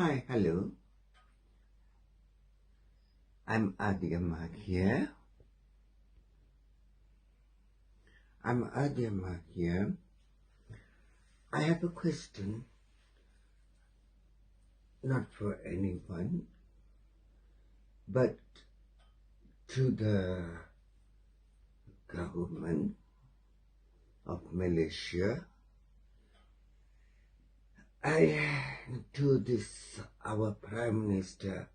Hi, hello. I'm Adiyamma here. I have a question, not for anyone, but to the government of Malaysia. To this, our Prime Minister,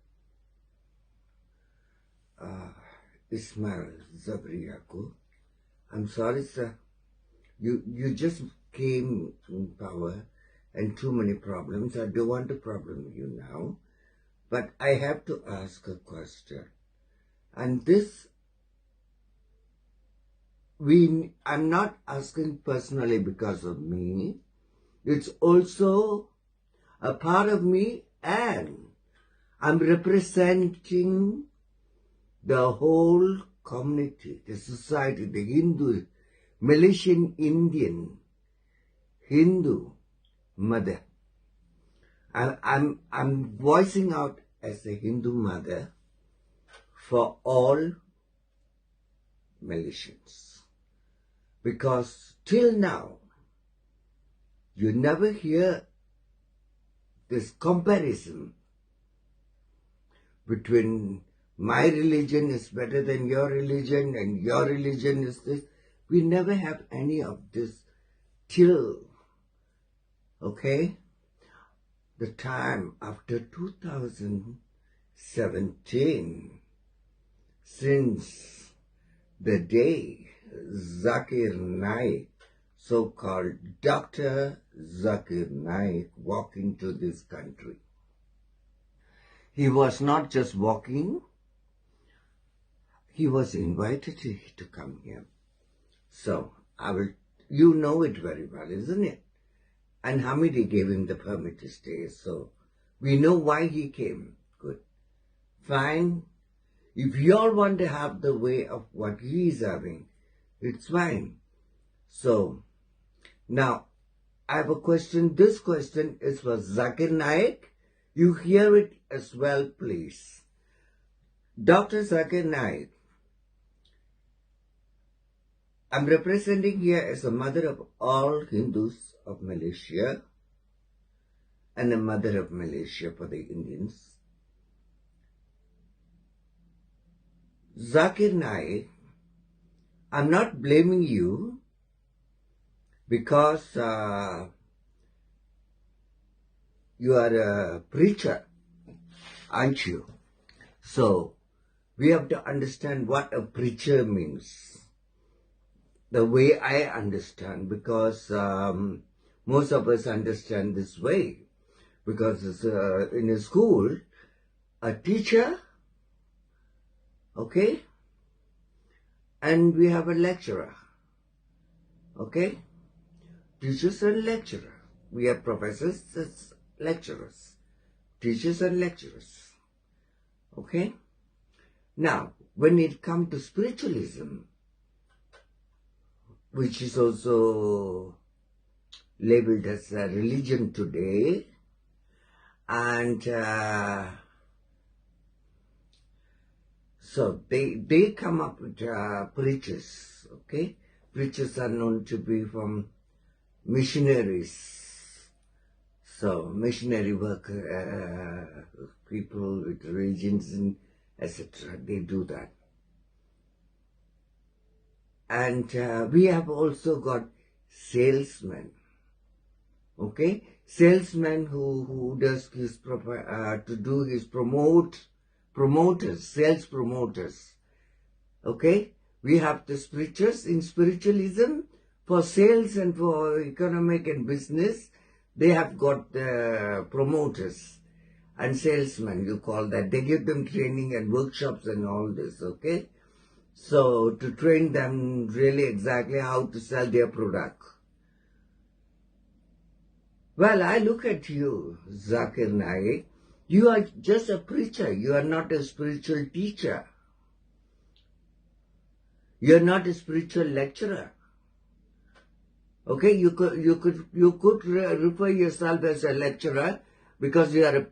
Ismail Sabri Yaakob. I'm sorry, sir. You just came in power and too many problems. I don't want to problem you now, but I have to ask a question. And this, I'm not asking personally because of me. It's also a part of me, and I'm representing the whole community, the society, the Hindu, Malaysian Indian, Hindu mother. I'm voicing out as a Hindu mother for all Malaysians. Because till now, you never hear this comparison between my religion is better than your religion and your religion is this. We never have any of this till, okay, the time after 2017, since the day Zakir Naik, so-called Dr. Zakir Naik, walked into this country. He was not just walking, he was invited to come here. So, you know it very well, isn't it? And Hamidi gave him the permit to stay, so we know why he came. Good. Fine. If you all want to have the way of what he is having, it's fine. So, now, I have a question. This question is for Zakir Naik. You hear it as well, please. Dr. Zakir Naik, I'm representing here as a mother of all Hindus of Malaysia and a mother of Malaysia for the Indians. Zakir Naik, I'm not blaming you because you are a preacher, aren't you? So, we have to understand what a preacher means. The way I understand, because most of us understand this way. Because it's, in a school, a teacher, okay, and we have a lecturer, okay? Teachers and lecturer. We have professors as lecturers. Teachers and lecturers. Okay? Now, when it comes to spiritualism, which is also labeled as a religion today, and so they come up with preachers, okay? Preachers are known to be from missionaries. So, missionary work, people with religions and etc., they do that. And we have also got salesmen, okay? Salesmen who does his promoters, sales promoters, okay? We have the preachers in spiritualism. For sales and for economic and business, they have got the promoters and salesmen, you call that. They give them training and workshops and all this, okay? So, to train them really exactly how to sell their product. Well, I look at you, Zakir Naik. You are just a preacher. You are not a spiritual teacher. You are not a spiritual lecturer. Okay, you could refer yourself as a lecturer because you are a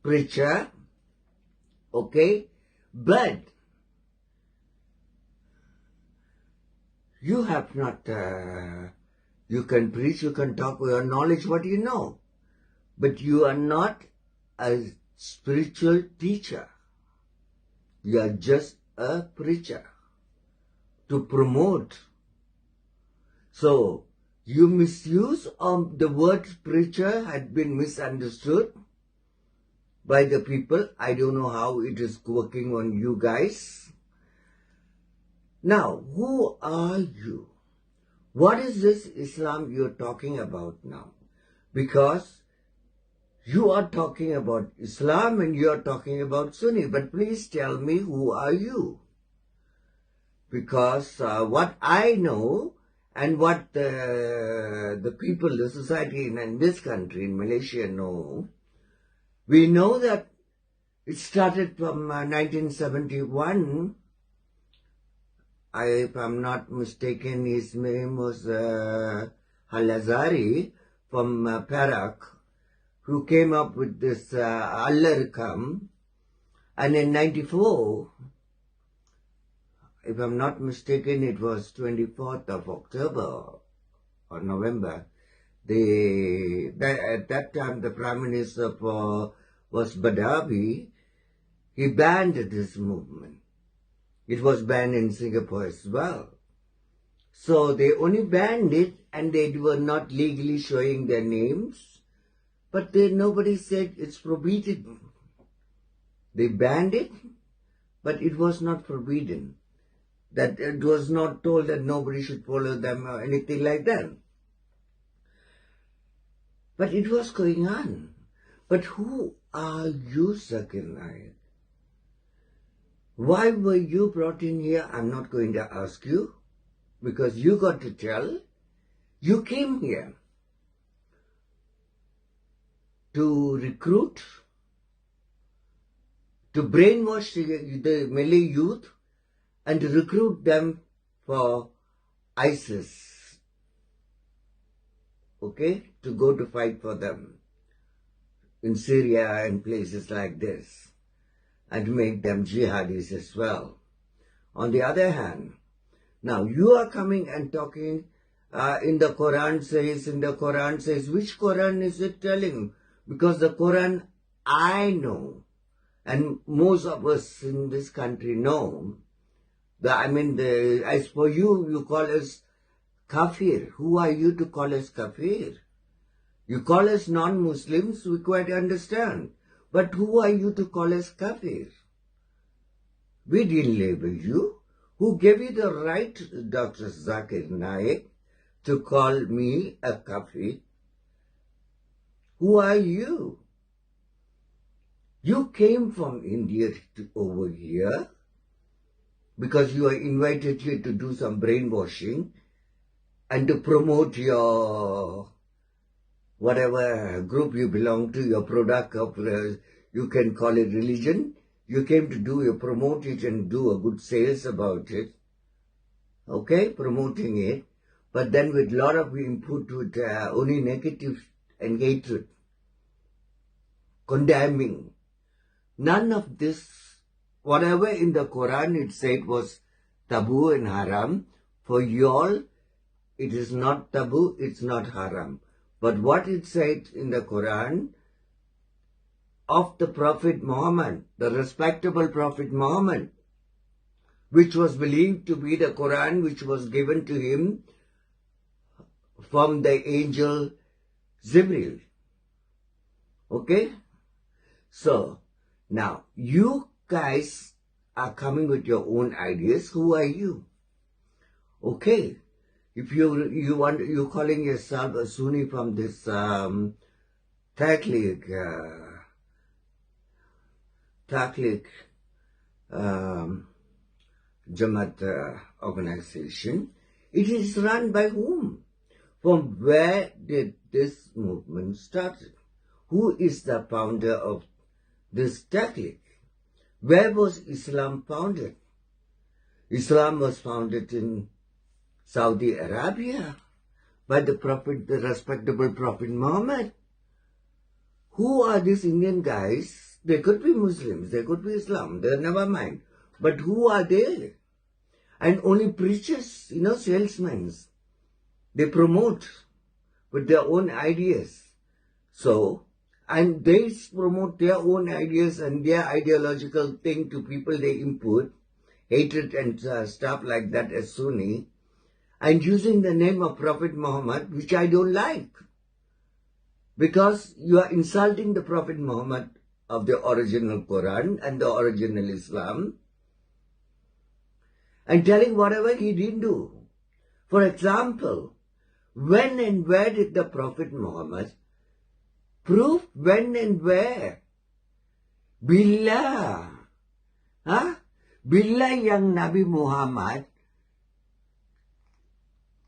preacher, okay? But you have not, you can preach, you can talk with your knowledge, what you know. But you are not a spiritual teacher. You are just a preacher to promote. So, your misuse of the word preacher had been misunderstood by the people. I don't know how it is working on you guys. Now, who are you? What is this Islam you're talking about now? Because you are talking about Islam and you are talking about Sunni. But please tell me, who are you? Because what I know and what the people, the society in this country, in Malaysia, know, we know that it started from 1971. If I'm not mistaken, his name was Al-Azhari from Perak, who came up with this Al-Arkam. And in 94, if I'm not mistaken, it was 24th of October or November. At that time, the Prime Minister was Badawi. He banned this movement. It was banned in Singapore as well. So they only banned it and they were not legally showing their names. But nobody said it's forbidden. They banned it, but it was not forbidden. That it was not told that nobody should follow them or anything like that. But it was going on. But who are you, Zakir Naik? Why were you brought in here? I'm not going to ask you, because you got to tell. You came here to recruit, to brainwash the Malay youth and to recruit them for ISIS, okay, to go to fight for them in Syria and places like this, and to make them jihadis as well. On the other hand, now you are coming and talking in the Quran says, which Quran is it telling? Because the Quran I know, and most of us in this country know, as for you, you call us kafir. Who are you to call us kafir? You call us non-Muslims, we quite understand. But who are you to call us kafir? We didn't label you. Who gave you the right, Dr. Zakir Naik, to call me a kafir? Who are you? You came from India over here because you are invited here to do some brainwashing and to promote your whatever group you belong to, your product of, you can call it religion. You came to promote it and do a good sales about it. Okay, promoting it. But then with a lot of input with only negative and hatred. Condemning. None of this, whatever in the Quran it said was taboo and haram. For you all, it is not taboo, it's not haram. But what it said in the Quran of the Prophet Muhammad, the respectable Prophet Muhammad, which was believed to be the Quran which was given to him from the angel Jibril. Okay? So, now, you guys are coming with your own ideas. Who are you? Okay. If you're calling yourself a Sunni from this Catholic Jamaat organization, it is run by whom? From where did this movement start? Who is the founder of this Catholic? Where was Islam founded? Islam was founded in Saudi Arabia by the respectable Prophet Muhammad. Who are these Indian guys They could be Muslims, they could be Islam, they never mind. But who are they? And only preachers, salesmen. They promote with their own ideas. So, and they promote their own ideas and their ideological thing to people they input, hatred and stuff like that as Sunni, and using the name of Prophet Muhammad, which I don't like. Because you are insulting the Prophet Muhammad of the original Quran and the original Islam, and telling whatever he didn't do. For example, when and where did the Prophet Muhammad prove when and where? Bila. Bila yang Nabi Muhammad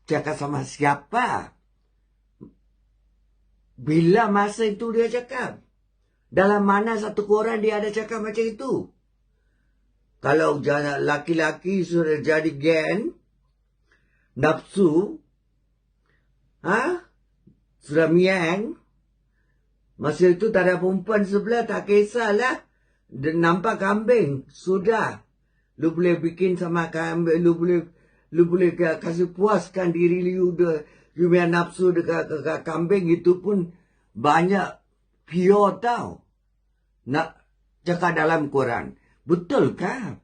cakap sama siapa? Bila masa itu dia cakap? Dalam mana satu Quran dia ada cakap macam itu? Kalau laki-laki sudah jadi gen, nafsu, sudah miang, masa itu tak ada perempuan sebelah, tak kisahlah. Nampak kambing, sudah. Lu boleh bikin sama kambing, lu boleh kasih puaskan diri lu, you punya nafsu dekat kambing itu pun banyak pure tau. Nak cakap dalam Quran. Betul kah?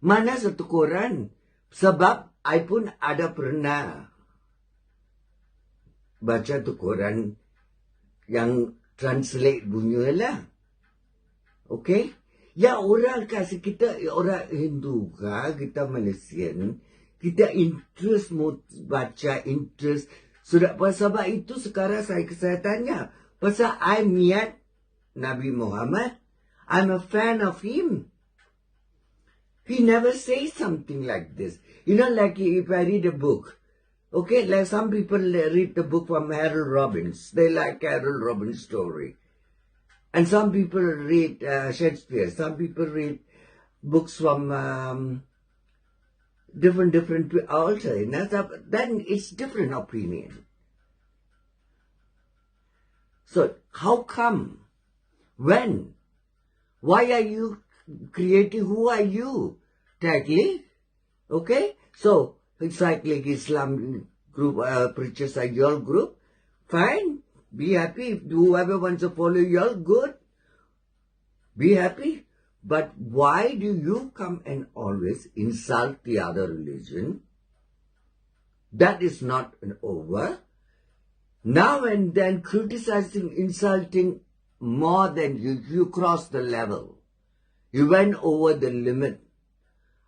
Mana satu Quran? Sebab I pun ada pernah baca tu Quran yang translate bunyinya lah. Okay? Ya orang kasih kita, orang Hindu kah, kita Malaysian, kita interest mau baca, interest. Sudah sebab itu sekarang saya tanya. Pasal I niat Nabi Muhammad, I'm a fan of him. He never says something like this. Like if I read a book, okay, like some people read the book from Harold Robbins. They like Harold Robbins' story. And some people read Shakespeare. Some people read books from different authors. Then it's different opinion. So how come? When? Why are you creating? Who are you? Tagli? Okay? So, it's like Islam group, preachers are your group. Fine. Be happy. Whoever wants to follow your good. Be happy. But why do you come and always insult the other religion? That is not over. Now and then criticizing, insulting more than you crossed the level. You went over the limit.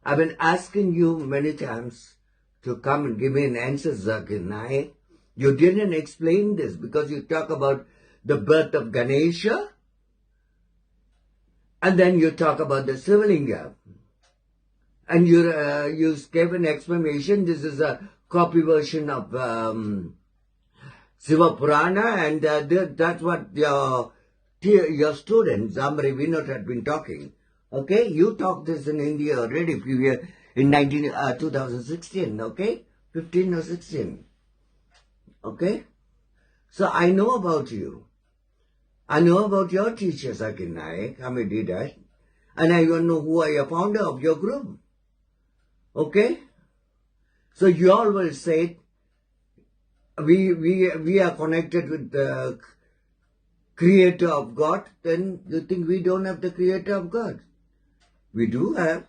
I've been asking you many times to come and give me an answer, Zakir Naik. You didn't explain this because you talk about the birth of Ganesha and then you talk about the Sivalinga. And you gave an explanation. This is a copy version of Siva Purana, and that's what your student, Zamri Vinod, had been talking. Okay, you talked this in India already in 2016, okay? 15 or 16. Okay? So I know about you. I know about your teacher, Zakir Naik, how did that. And I don't know who are your founder of your group. Okay? So you all will say, we are connected with the creator of God, then you think we don't have the creator of God. We do have.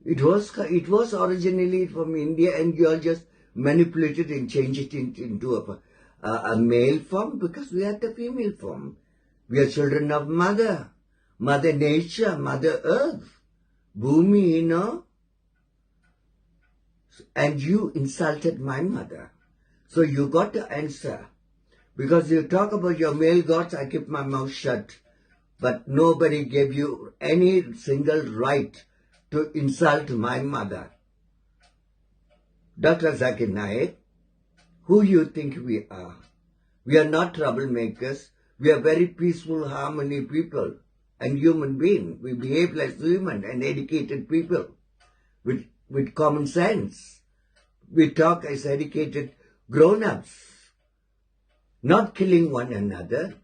It was originally from India, and you all just manipulated and changed it into a male form because we are the female form. We are children of Mother Nature, Mother Earth, Bhumi, And you insulted my mother. So you got the answer. Because you talk about your male gods, I keep my mouth shut. But nobody gave you any single right to insult my mother. Dr. Zakir Naik, who you think we are? We are not troublemakers. We are very peaceful, harmony people and human beings. We behave like human and educated people with common sense. We talk as educated grown-ups, not killing one another.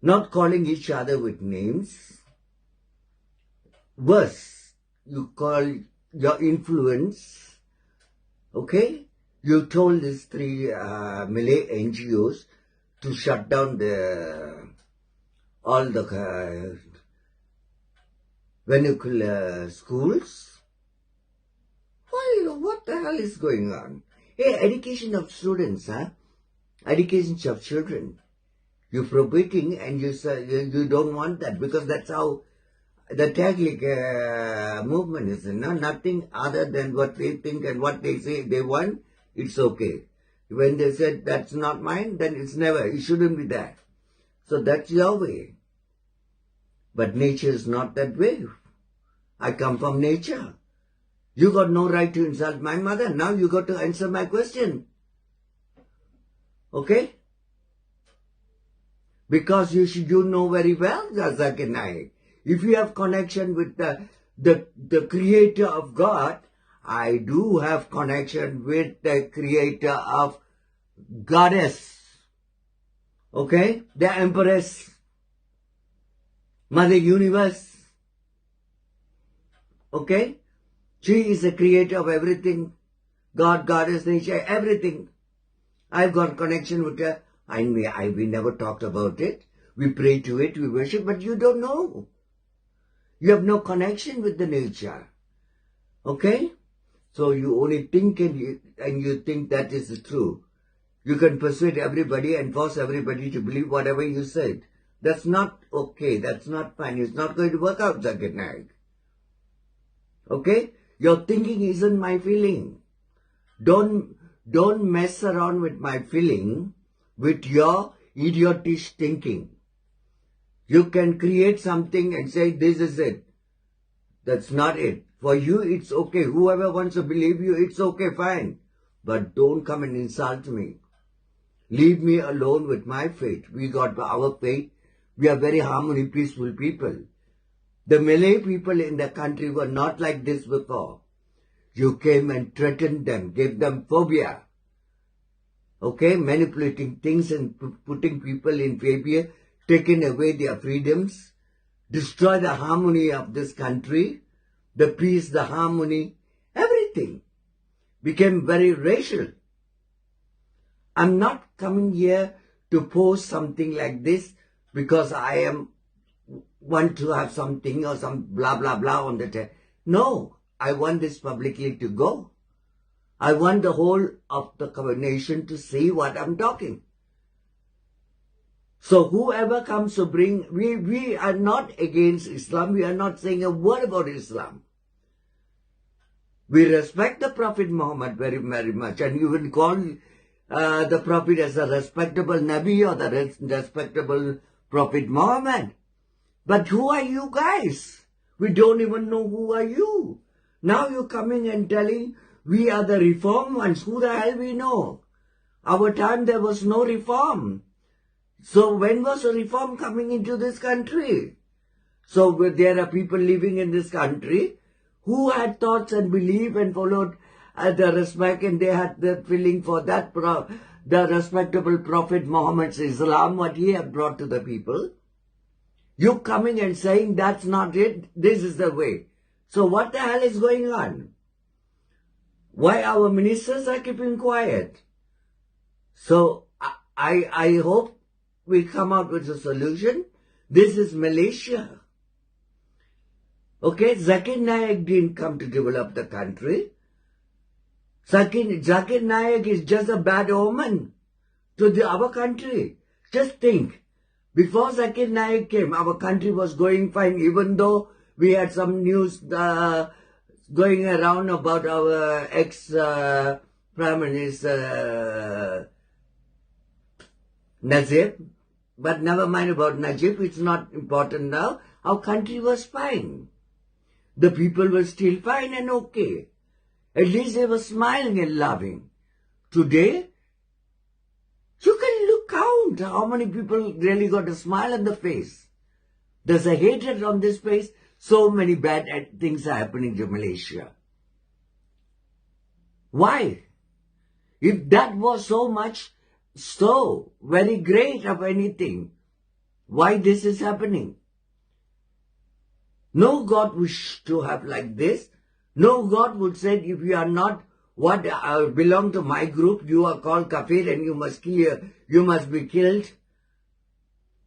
not calling each other with names. Worse, you call your influence, okay? You told these three Malay NGOs to shut down all the vernacular schools. Well, what the hell is going on? Hey, education of students, education of children. You're prohibiting and you don't want that because that's how the Catholic movement is. Nothing other than what they think and what they say they want, it's okay. When they said that's not mine, then it's never, it shouldn't be that. So that's your way. But nature is not that way. I come from nature. You got no right to insult my mother. Now you got to answer my question. Okay? Because you know very well, Zakir Naik. If you have connection with the creator of God, I do have connection with the creator of goddess. Okay? The empress. Mother Universe. Okay? She is the creator of everything. God, goddess, nature, everything. I've got connection with her. We never talked about it. We pray to it, we worship, but you don't know. You have no connection with the nature. Okay? So you only think and you think that is true. You can persuade everybody and force everybody to believe whatever you said. That's not okay. That's not fine. It's not going to work out, Zakir Naik. Okay? Your thinking isn't my feeling. Don't mess around with my feeling with your idiotish thinking. You can create something and say, this is it. That's not it. For you, it's okay. Whoever wants to believe you, it's okay, fine. But don't come and insult me. Leave me alone with my faith. We got our faith. We are very harmony, peaceful people. The Malay people in the country were not like this before. You came and threatened them, gave them phobia. Okay, manipulating things and putting people in fear, taking away their freedoms, destroy the harmony of this country, the peace, the harmony, everything became very racial. I'm not coming here to post something like this because I want to have something or some blah, blah, blah on the tape. No, I want this publicly to go. I want the whole of the nation to see what I'm talking. So whoever comes to bring, we are not against Islam. We are not saying a word about Islam. We respect the Prophet Muhammad very, very much. And you will call the Prophet as a respectable Nabi or the respectable Prophet Muhammad. But who are you guys? We don't even know who are you. Now you're coming and telling we are the reform ones. Who the hell we know? Our time there was no reform. So when was a reform coming into this country? So there are people living in this country who had thoughts and belief and followed the respect, and they had the feeling for that, the respectable Prophet Muhammad's Islam, what he had brought to the people. You coming and saying that's not it, this is the way. So what the hell is going on? Why our ministers are keeping quiet? So I hope we come out with a solution. This is Malaysia. Okay, Zakir Naik didn't come to develop the country. Zakir Naik is just a bad omen to our country. Just think, before Zakir Naik came, our country was going fine, even though we had some news going around about our ex-Prime Minister Najib. But never mind about Najib, it's not important now. Our country was fine. The people were still fine and okay. At least they were smiling and laughing. Today, you can count how many people really got a smile on the face. There's a hatred on this face. So many bad things are happening to Malaysia. Why? If that was so much, so very great of anything, why this is happening. No God wish to have like this. No God would say, if you are not what belong to my group, you are called kafir and you must be killed.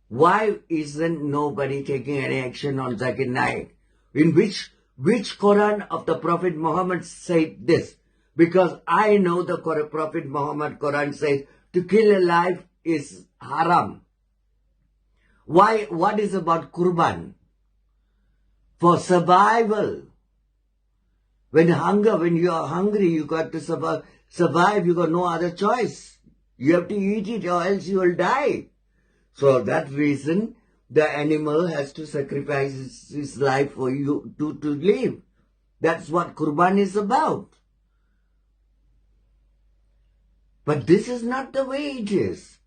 Why isn't nobody taking any action on Zakir Naik? In which Quran of the Prophet Muhammad said this? Because I know the Prophet Muhammad Quran says to kill a life is haram. Why? What is about Qurban? For survival. When you are hungry, you got to survive, you got no other choice. You have to eat it or else you will die. So that reason, the animal has to sacrifice his life for you to live. That's what Qurban is about. But this is not the way it is.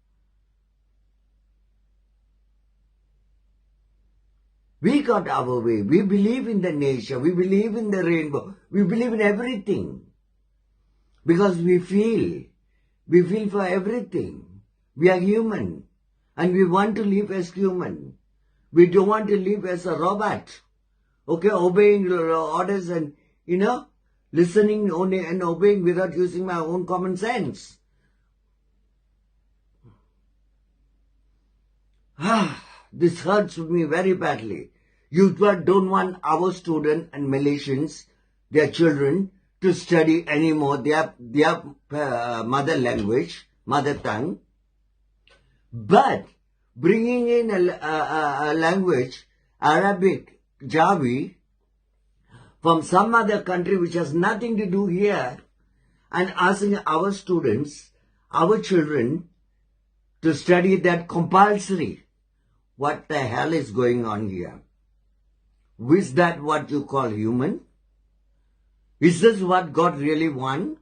We got our way. We believe in the nature. We believe in the rainbow. We believe in everything. Because we feel. We feel for everything. We are human. And we want to live as human. We don't want to live as a robot. Okay, obeying orders and, listening only and obeying without using my own common sense. This hurts me very badly. You don't want our students and Malaysians, their children, to study anymore their mother language, mother tongue. But bringing in a language, Arabic, Jawi, from some other country which has nothing to do here, and asking our students, our children, to study that compulsory. What the hell is going on here? Is that what you call human? Is this what God really wants?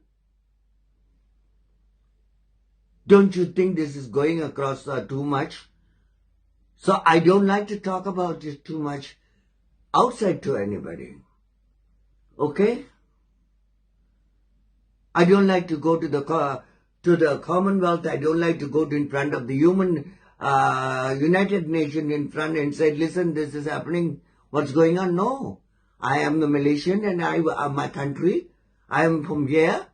Don't you think this is going across too much? So I don't like to talk about it too much outside to anybody. Okay? I don't like to go to the Commonwealth. I don't like to go to in front of the United Nations in front and say, listen, this is happening. What's going on? No. I am a Malaysian and my country. I am from here.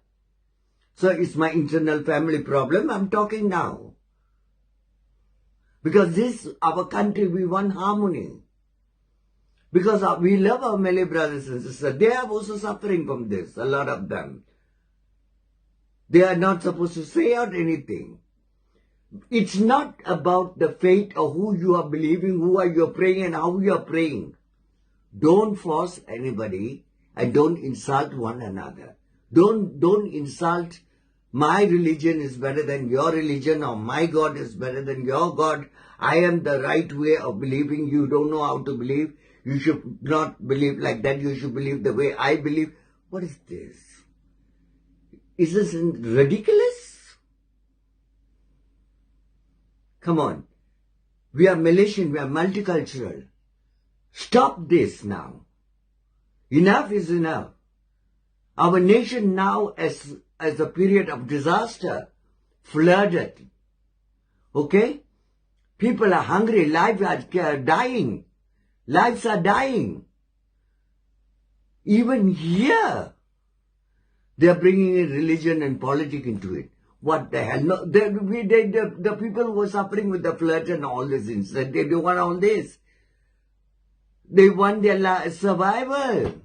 So it's my internal family problem. I'm talking now. Because this, our country, we want harmony. Because we love our Malay brothers and sisters. They are also suffering from this, a lot of them. They are not supposed to say out anything. It's not about the faith or who you are believing, who are you praying and how you are praying. Don't force anybody and don't insult one another. Don't insult my religion is better than your religion or my God is better than your God. I am the right way of believing. You don't know how to believe. You should not believe like that. You should believe the way I believe. What is this? Is this ridiculous? Come on. We are Malaysian. We are multicultural. Stop this now. Enough is enough. Our nation now as a period of disaster, flooded. Okay? People are hungry. Lives are dying. Lives are dying. Even here, they are bringing in religion and politics into it. What the hell? No, the people who were suffering with the flood and all this instead, they don't want all this. They want their survival.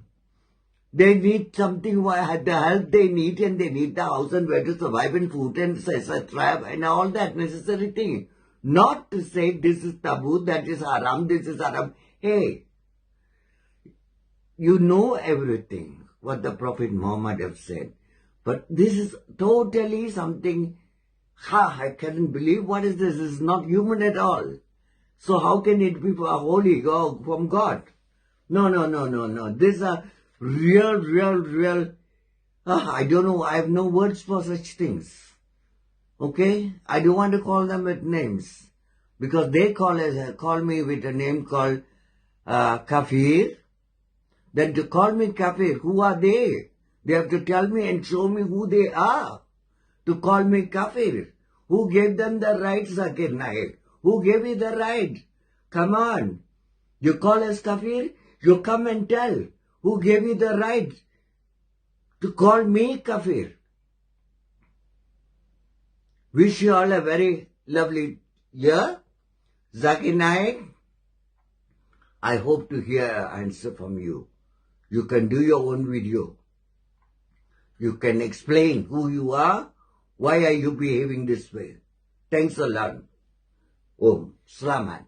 They need something, the help they need, and they need the house and where to survive and food and etc. and all that necessary thing. Not to say this is taboo, that is haram, this is haram. Hey, you know everything, what the Prophet Muhammad have said. But this is totally something, I can't believe, what is this? This is not human at all. So how can it be holy from God? No. These are real, I don't know, I have no words for such things. Okay? I don't want to call them with names. Because they call me with a name called kafir. Then to call me kafir, who are they? They have to tell me and show me who they are. To call me kafir. Who gave them the right, Zakir Naik? Who gave you the right? Come on. You call us kafir? You come and tell. Who gave you the right to call me kafir? Wish you all a very lovely year. Zakir Naik, I hope to hear an answer from you. You can do your own video. You can explain who you are. Why are you behaving this way? Thanks a lot. Om. Salamat.